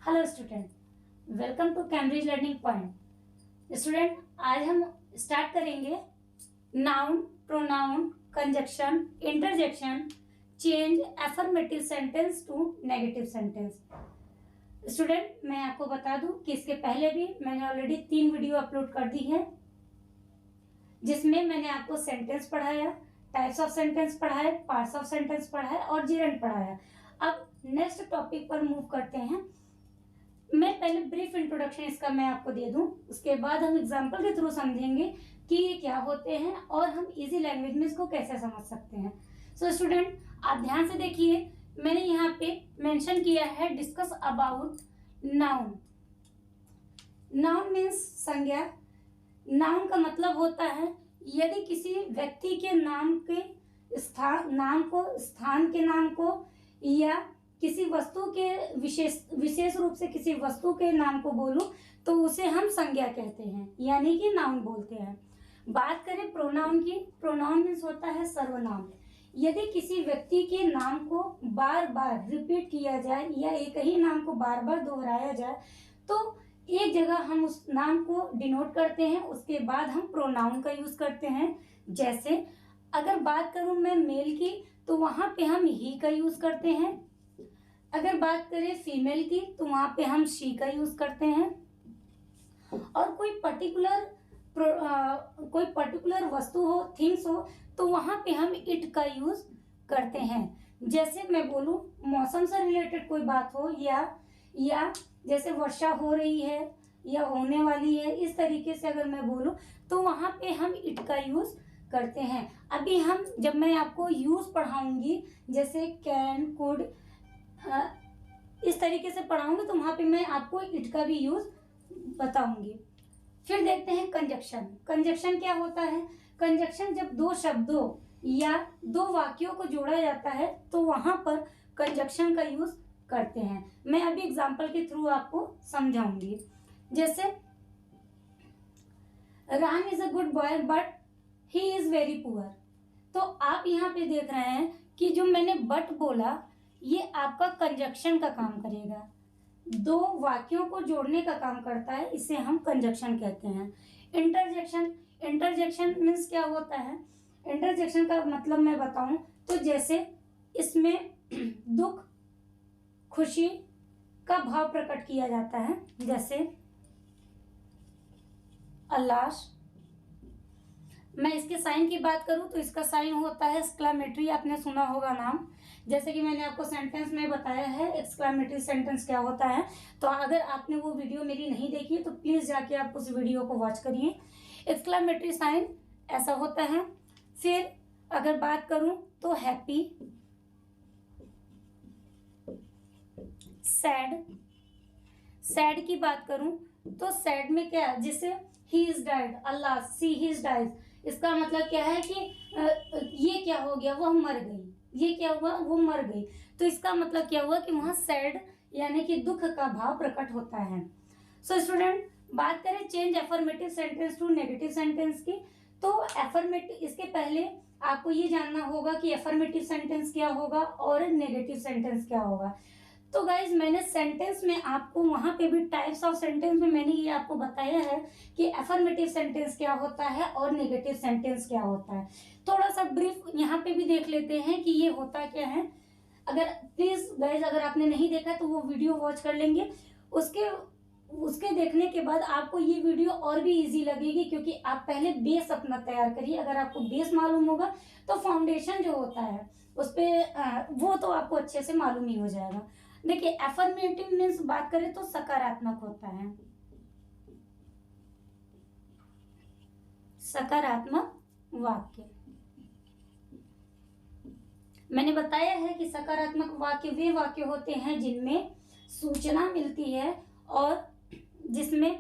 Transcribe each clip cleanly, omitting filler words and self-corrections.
Hello student, welcome to Cambridge learning point. Student, आज हम start करेंगे noun, pronoun, conjunction, interjection, change affirmative sentence to negative sentence. Student, मैं आपको बता दूं कि इसके पहले भी मैंने ऑलरेडी 3 वीडियो अपलोड कर दी है, जिसमें मैंने आपको सेंटेंस पढ़ाया, टाइप्स ऑफ सेंटेंस पढ़ाया, पार्ट्स ऑफ सेंटेंस पढ़ाया और जीरेंड पढ़ाया। अब नेक्स्ट टॉपिक पर मूव करते हैं। मैं पहले ब्रीफ इंट्रोडक्शन इसका मैं आपको दे दूं, उसके बाद हम एग्जांपल के थ्रू समझेंगे कि ये क्या होते हैं और हम इजी लैंग्वेज में इसको कैसे समझ सकते हैं। सो स्टूडेंट, आप ध्यान से देखिए, मैंने यहाँ पे मेंशन किया है discuss about noun. Noun means संज्ञा। नाउन का मतलब होता है यदि किसी व्यक्ति के नाम के स्थान के नाम को या किसी वस्तु के विशेष रूप से किसी वस्तु के नाम को बोलूं तो उसे हम संज्ञा कहते हैं, यानी कि नाउन बोलते हैं। बात करें प्रोनाउन की, प्रोनाउन मीन्स होता है सर्वनाम। यदि किसी व्यक्ति के नाम को बार बार रिपीट किया जाए या एक ही नाम को बार बार दोहराया जाए तो एक जगह हम उस नाम को डिनोट करते हैं, उसके बाद हम प्रोनाउन का यूज करते हैं। जैसे अगर बात करूं मैं मेल की तो वहां पे हम ही का यूज करते हैं। अगर बात करें फीमेल की तो वहां पे हम शी का यूज करते हैं। और कोई पर्टिकुलर वस्तु हो, थिंग्स हो, तो वहां पे हम इट का यूज करते हैं। जैसे मैं बोलूं मौसम से रिलेटेड कोई बात हो या जैसे वर्षा हो रही है या होने वाली है, इस तरीके से अगर मैं बोलूं तो वहां पे हम इट का यूज करते हैं। अभी जब मैं आपको यूज पढ़ाऊंगी, जैसे कैन, कुड, इस तरीके से पढ़ाऊंगी तो वहां पे मैं आपको इट का भी यूज बताऊंगी। फिर देखते हैं कंजक्शन। कंजक्शन क्या होता है? कंजक्शन जब दो शब्दों या दो वाक्यों को जोड़ा जाता है तो वहां पर कंजक्शन का यूज करते हैं। मैं अभी एग्जांपल के थ्रू आपको समझाऊंगी। जैसे Ram is a good boy but he is very poor. तो आप यहाँ पे देख रहे हैं कि जो मैंने बट बोला ये आपका कंजक्शन का काम करेगा, दो वाक्यों को जोड़ने का काम करता है, इसे हम कंजक्शन कहते हैं। इंटरजेक्शन मीन्स क्या होता है? इंटरजेक्शन का मतलब मैं बताऊं तो जैसे इसमें दुख, खुशी का भाव प्रकट किया जाता है। जैसे अल्लाह, मैं इसके साइन की बात करूं तो इसका साइन होता है एक्सक्लेमेटरी, आपने सुना होगा नाम। जैसे कि मैंने आपको सेंटेंस में बताया है एक्सक्लेमेटरी सेंटेंस क्या होता है, तो अगर आपने वो वीडियो मेरी नहीं देखी है तो प्लीज जाके आप उस वीडियो को वॉच करिए। एक्सक्लेमेटरी साइन ऐसा होता है। फिर अगर बात करूं तो हैप्पी, सैड। सैड की बात करूं तो सैड में क्या है? जैसे he is died, alas he is died, इसका मतलब क्या है कि ये क्या हो गया, वह मर गई। ये क्या हुआ, वो मर गई। तो इसका मतलब क्या हुआ कि वहां सैड यानी कि दुख का भाव प्रकट होता है। सो स्टूडेंट, बात करें change affirmative sentence to negative sentence की, तो एफर्मेटिव, इसके पहले आपको ये जानना होगा कि एफर्मेटिव सेंटेंस क्या होगा और नेगेटिव सेंटेंस क्या होगा। तो गाइज, मैंने सेंटेंस में आपको वहां पे भी टाइप्स ऑफ सेंटेंस में मैंने ये आपको बताया है कि एफर्मेटिव सेंटेंस क्या होता है और नेगेटिव सेंटेंस क्या होता है। थोड़ा सा ब्रीफ यहाँ पे भी देख लेते हैं कि ये होता क्या है। अगर प्लीज गाइज, अगर आपने नहीं देखा तो वो वीडियो वॉच कर लेंगे। उसके देखने के बाद आपको ये वीडियो और भी इजी लगेगी, क्योंकि आप पहले बेस अपना तैयार करिए। अगर आपको बेस मालूम होगा तो फाउंडेशन जो होता है उस पे वो तो आपको अच्छे से मालूम ही हो जाएगा। देखिए, एफर्मेटिव मीन्स बात करें तो सकारात्मक होता है। सकारात्मक वाक्य, मैंने बताया है कि सकारात्मक वाक्य वे वाक्य होते हैं जिनमें सूचना मिलती है और जिसमें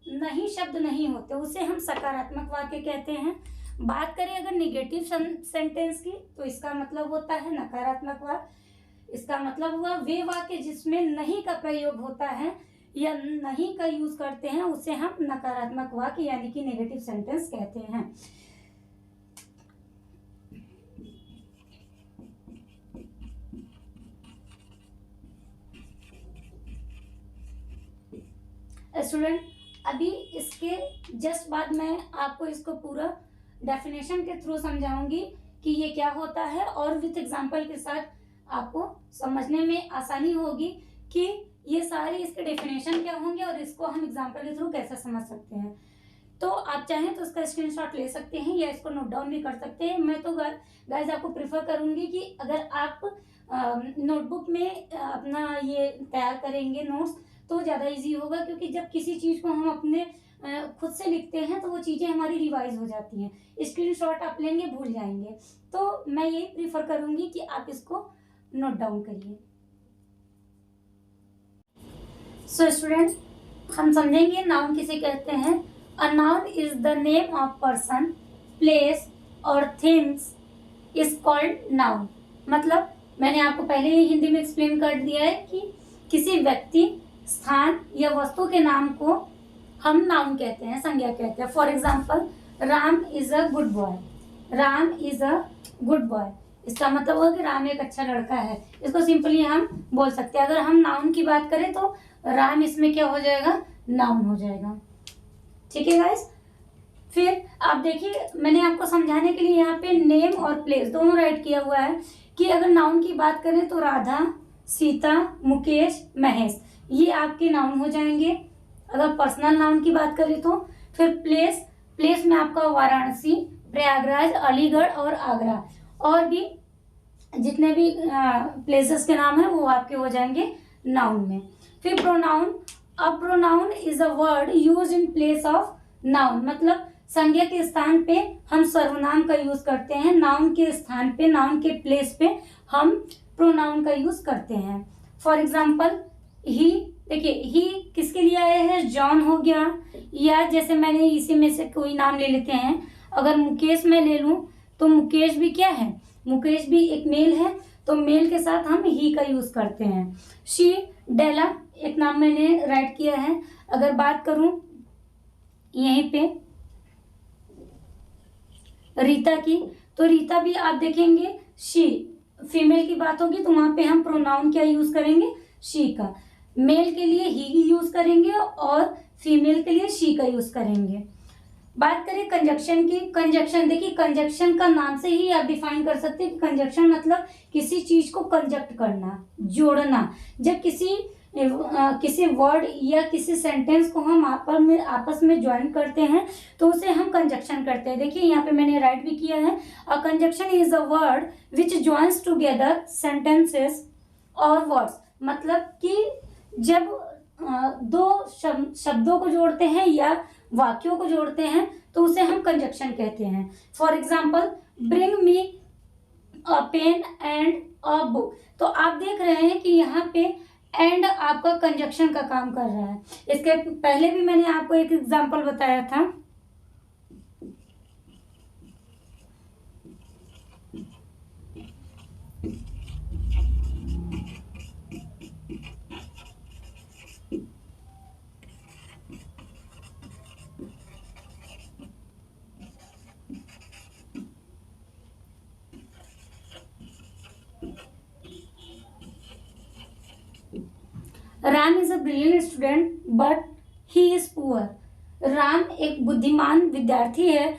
नहीं शब्द नहीं होते, उसे हम सकारात्मक वाक्य कहते हैं। बात करें अगर नेगेटिव सेंटेंस की तो इसका मतलब होता है नकारात्मक वाक्य। इसका मतलब हुआ वे वाक्य जिसमें नहीं का प्रयोग होता है या नहीं का यूज करते हैं, उसे हम नकारात्मक वाक्य यानी कि नेगेटिव सेंटेंस कहते हैं। स्टूडेंट अभी इसके जस्ट बाद मैं आपको इसको पूरा डेफिनेशन के थ्रू समझाऊंगी कि ये क्या होता है, और विथ एग्जांपल के साथ आपको समझने में आसानी होगी कि ये सारे इसके डेफिनेशन क्या होंगे और इसको हम एग्जांपल के थ्रू कैसे समझ सकते हैं। तो आप चाहें तो इसका स्क्रीनशॉट ले सकते हैं या इसको नोट डाउन भी कर सकते हैं। मैं तो गाइस आपको प्रेफर करूंगी कि अगर आप नोटबुक में अपना ये तैयार करेंगे नोट्स तो ज़्यादा इजी होगा, क्योंकि जब किसी चीज़ को हम अपने खुद से लिखते हैं तो वो चीज़ें हमारी रिवाइज हो जाती हैं। स्क्रीनशॉट आप लेंगे भूल जाएंगे, तो मैं यही प्रीफर करूंगी कि आप इसको नोट डाउन करिए। सो स्टूडेंट हम समझेंगे नाउन किसे कहते हैं। A noun is the name of person, place और थिंग्स इज कॉल्ड नाउन। मतलब मैंने आपको पहले ही हिंदी में एक्सप्लेन कर दिया है कि किसी व्यक्ति, स्थान या वस्तु के नाम को हम नाउन कहते हैं, संज्ञा कहते हैं। For example Ram is a good boy, Ram is a good boy, इसका मतलब होगा कि राम एक अच्छा लड़का है। इसको सिंपली हम बोल सकते हैं। अगर हम नाउन की बात करें तो राम इसमें क्या हो जाएगा, नाउन हो जाएगा। ठीक है गाइस। फिर आप देखिए मैंने आपको समझाने के लिए यहाँ पे नेम और प्लेस दोनों राइट किया हुआ है कि अगर नाउन की बात करें तो राधा, सीता, मुकेश, महेश ये आपके नाउन हो जाएंगे। अगर पर्सनल नाउन की बात करें तो फिर प्लेस में आपका वाराणसी, प्रयागराज, अलीगढ़ और आगरा और भी जितने भी प्लेसेस के नाम है वो आपके हो जाएंगे नाउन में। फिर pronoun, a pronoun is a word use in place of noun. मतलब संज्ञा के स्थान पे हम सर्वनाम का यूज करते हैं, नाउन के स्थान पे, नाउन के प्लेस पे हम प्रोनाउन का यूज करते हैं। फॉर एग्जाम्पल ही, देखिए ही किसके लिए आया है, जॉन हो गया, या जैसे मैंने इसी में से कोई नाम ले लेते हैं। अगर मुकेश मैं ले लूं तो मुकेश भी क्या है, मुकेश भी एक मेल है, तो मेल के साथ हम ही का यूज करते हैं। शी, डेला एक नाम मैंने राइट किया है। अगर बात करूं यहीं पे रीता की, तो रीता भी आप देखेंगे शी, फीमेल की बात होगी तो वहां पे हम प्रोनाउन क्या यूज करेंगे, शी का। मेल के लिए ही यूज करेंगे और फीमेल के लिए शी का यूज करेंगे। बात करें कंजक्शन की, कंजक्शन देखिए कंजक्शन का नाम से ही आप डिफाइन कर सकते हैं कि कंजक्शन मतलब किसी चीज को कंजक्ट करना, जोड़ना। जब किसी वर्ड या किसी सेंटेंस को हम आपस में ज्वाइन करते हैं तो उसे हम कंजक्शन करते हैं। देखिए यहाँ पे मैंने राइट भी किया है, a conjunction is a word which joins together sentences और वर्ड्स। मतलब कि जब दो शब्दों को जोड़ते हैं या वाक्यों को जोड़ते हैं तो उसे हम कंजक्शन कहते हैं। For example bring me a pen and a book, तो आप देख रहे हैं कि यहाँ पे एंड आपका कंजक्शन का काम कर रहा है। इसके पहले भी मैंने आपको एक एग्जाम्पल बताया था। Ram is a brilliant student but he is poor. Ram एक बुद्धिमान विद्यार्थी है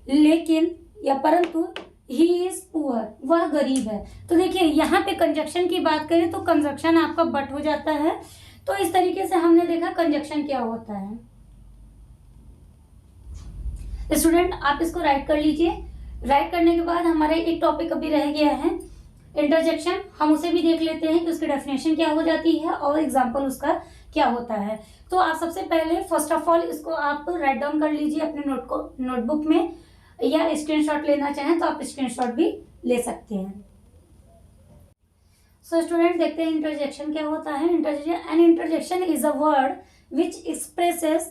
लेकिन या परंतु ही इज पुअर, वह गरीब है। तो देखिए यहाँ पे कंजक्शन की बात करें तो कंजक्शन आपका बट हो जाता है। तो इस तरीके से हमने देखा कंजक्शन क्या होता है। स्टूडेंट आप इसको राइट कर लीजिए। राइट करने के बाद हमारा एक टॉपिक अभी रह गया है इंटरजेक्शन, हम उसे भी देख लेते हैं कि उसकी डेफिनेशन क्या हो जाती है और एग्जाम्पल उसका क्या होता है। तो आप सबसे पहले फर्स्ट ऑफ ऑल इसको आप राइट डाउन कर लीजिए अपने नोटबुक में, या स्क्रीनशॉट लेना चाहें तो आप स्क्रीनशॉट भी ले सकते हैं। सो स्टूडेंट देखते हैं इंटरजेक्शन क्या होता है। An interjection is a word which expresses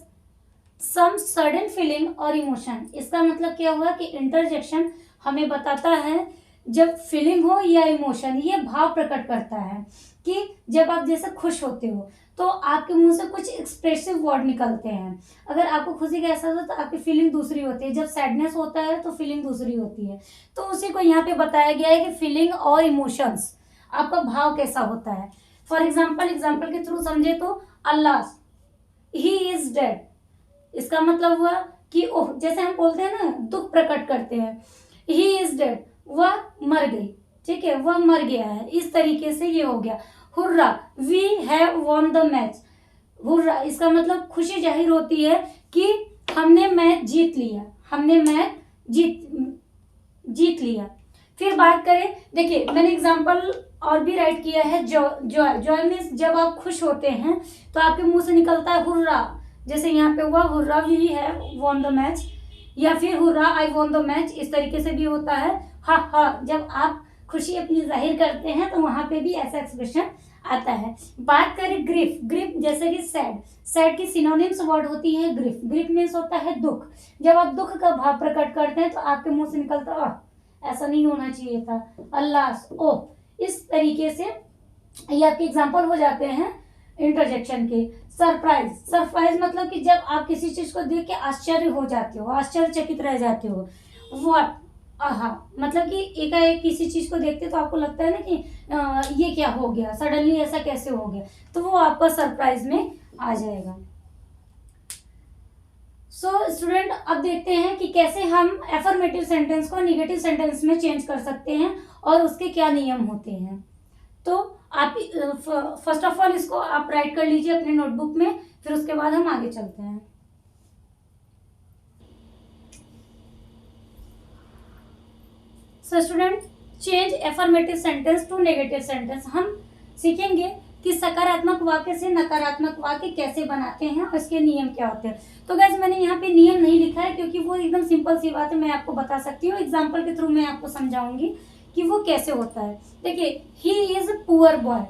some sudden feeling और इमोशन। इसका मतलब क्या हुआ कि इंटरजेक्शन हमें बताता है जब फीलिंग हो या इमोशन, ये भाव प्रकट करता है कि जब आप जैसे खुश होते हो तो आपके मुंह से कुछ एक्सप्रेसिव वर्ड निकलते हैं। अगर आपको खुशी का एहसास हो तो आपकी फीलिंग दूसरी होती है, जब सैडनेस होता है तो फीलिंग दूसरी होती है। तो उसी को यहाँ पे बताया गया है कि फीलिंग और इमोशंस आपका भाव कैसा होता है। फॉर एग्जाम्पल के थ्रू समझे तो अल्लाह, ही इज डेड, इसका मतलब हुआ कि ओह, जैसे हम बोलते हैं ना दुख प्रकट करते हैं, ही इज डेड, वह मर गई, ठीक है, वह मर गया है, इस तरीके से ये हो गया। Hurrah, we have won the match, hurrah इसका मतलब खुशी जाहिर होती है कि हमने मैच जीत लिया, हमने मैच जीत लिया। फिर बात करें, देखिए मैंने एग्जांपल और भी राइट किया है, जॉय मीन्स जब आप खुश होते हैं तो आपके मुंह से निकलता है हुर्रा, जैसे यहाँ पे हुआ hurrah we have won the match, या फिर hurrah I won the match, इस तरीके से भी होता है। हा हा, जब आप खुशी अपनी जाहिर करते हैं तो वहां पे भी ऐसा एक्सप्रेशन आता है। बात करें ग्रिफ, ग्रिफ जैसे कि सैड, सैड की सिनोनिम्स वर्ड होती है ग्रिफ, ग्रिफ मीन्स होता है दुख, जब आप दुख का भाव प्रकट करते हैं तो आपके मुंह से निकलता ऐसा नहीं होना चाहिए था, अल्लाह ओ, इस तरीके से ये आपके एग्जाम्पल हो जाते हैं इंटरजेक्शन के। सरप्राइज, सरप्राइज मतलब कि जब आप किसी चीज को देख के आश्चर्य हो जाते हो, आश्चर्यचकित रह जाते हो। व्हाट, आहा, मतलब कि एकाएक किसी चीज को देखते तो आपको लगता है ना कि ये क्या हो गया, सडनली ऐसा कैसे हो गया, तो वो आपका सरप्राइज में आ जाएगा। सो स्टूडेंट, अब देखते हैं कि कैसे हम एफर्मेटिव सेंटेंस को नेगेटिव सेंटेंस में चेंज कर सकते हैं और उसके क्या नियम होते हैं। तो आप फर्स्ट ऑफ ऑल इसको आप राइट कर लीजिए अपने नोटबुक में, फिर उसके बाद हम आगे चलते हैं। So student, change affirmative sentence to negative sentence. हम सीखेंगे कि सकारात्मक वाक्य से नकारात्मक वाक्य कैसे बनाते हैं और इसके नियम क्या होते हैं। तो गाइस मैंने यहाँ पे नियम नहीं लिखा है क्योंकि वो एकदम सिंपल सी बात है, मैं आपको बता सकती हूँ, एग्जाम्पल के थ्रू मैं आपको समझाऊंगी कि वो कैसे होता है। देखिए, he is poor boy,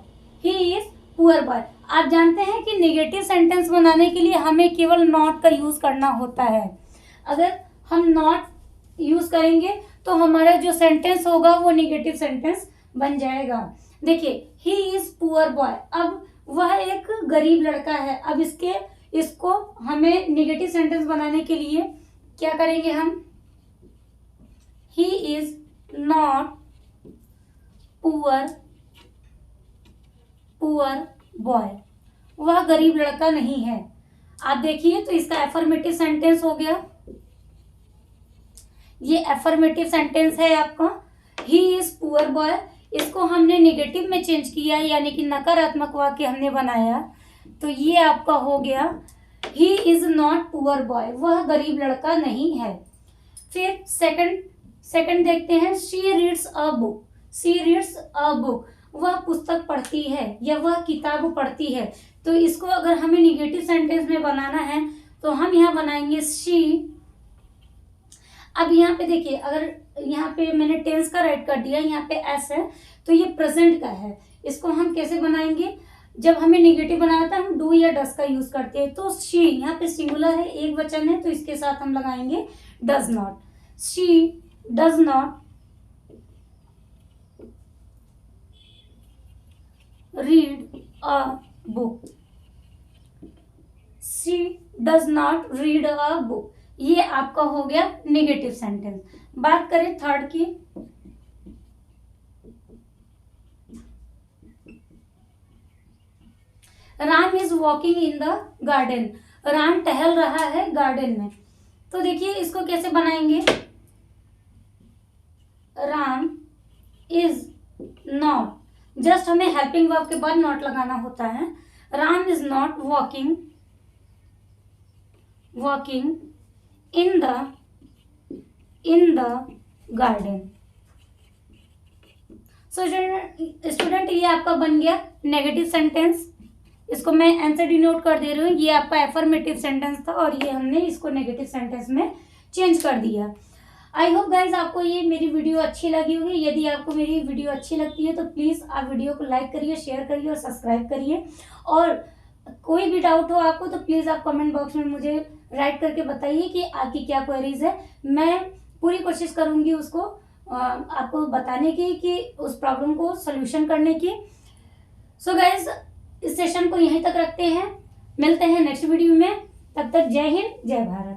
he is poor boy. आप जानते हैं कि नेगेटिव सेंटेंस बनाने के लिए हमें केवल नॉट का यूज करना होता है। अगर हम नॉट यूज करेंगे तो हमारा जो सेंटेंस होगा वो नेगेटिव सेंटेंस बन जाएगा। देखिए, ही इज पुअर बॉय, अब वह एक गरीब लड़का है। अब इसको हमें नेगेटिव सेंटेंस बनाने के लिए क्या करेंगे हम, he is not poor boy, वह गरीब लड़का नहीं है। आप देखिए तो इसका एफर्मेटिव सेंटेंस हो गया, ये एफर्मेटिव सेंटेंस है आपका, ही इज पुअर बॉय। इसको हमने नेगेटिव में चेंज किया, यानी कि नकारात्मक वाक्य हमने बनाया, तो ये आपका हो गया he is not poor boy, वह गरीब लड़का नहीं है। फिर सेकंड देखते हैं, she reads a book, she reads a book, वह पुस्तक पढ़ती है या वह किताब पढ़ती है। तो इसको अगर हमें नेगेटिव सेंटेंस में बनाना है तो हम यहाँ बनाएंगे शी। अब यहाँ पे देखिए, अगर यहाँ पे मैंने टेंस का राइट कर दिया, यहाँ पे एस है, तो ये प्रेजेंट का है। इसको हम कैसे बनाएंगे, जब हमें नेगेटिव बनाना था हम डू या डस का यूज करते हैं। तो शी यहाँ पे सिंगुलर है, एक वचन है, तो इसके साथ हम लगाएंगे does not, she does not read a book, she does not read a book, ये आपका हो गया नेगेटिव सेंटेंस। बात करें थर्ड की, Ram is walking in the garden, Ram टहल रहा है गार्डन में। तो देखिए इसको कैसे बनाएंगे, राम इज नॉट, जस्ट हमें हेल्पिंग वर्ब के बाद नॉट लगाना होता है। Ram is not walking in the garden. So student, ये आपका बन गया नेगेटिव सेंटेंस। इसको मैं आंसर डिनोट कर दे रही हूँ, ये आपका एफर्मेटिव सेंटेंस था और ये हमने इसको नेगेटिव सेंटेंस में चेंज कर दिया। आई होप गाइज आपको ये मेरी वीडियो अच्छी लगी होगी। यदि आपको मेरी वीडियो अच्छी लगती है तो प्लीज़ आप वीडियो को लाइक करिए, शेयर करिए और सब्सक्राइब करिए। और कोई भी डाउट हो आपको तो प्लीज़ आप कमेंट बॉक्स में मुझे राइट करके बताइए कि आपकी क्या क्वेरीज है। मैं पूरी कोशिश करूँगी उसको आपको बताने की, कि उस प्रॉब्लम को सोल्यूशन करने की। सो गाइज, इस सेशन को यहीं तक रखते हैं, मिलते हैं नेक्स्ट वीडियो में। तब तक जय हिंद, जय भारत।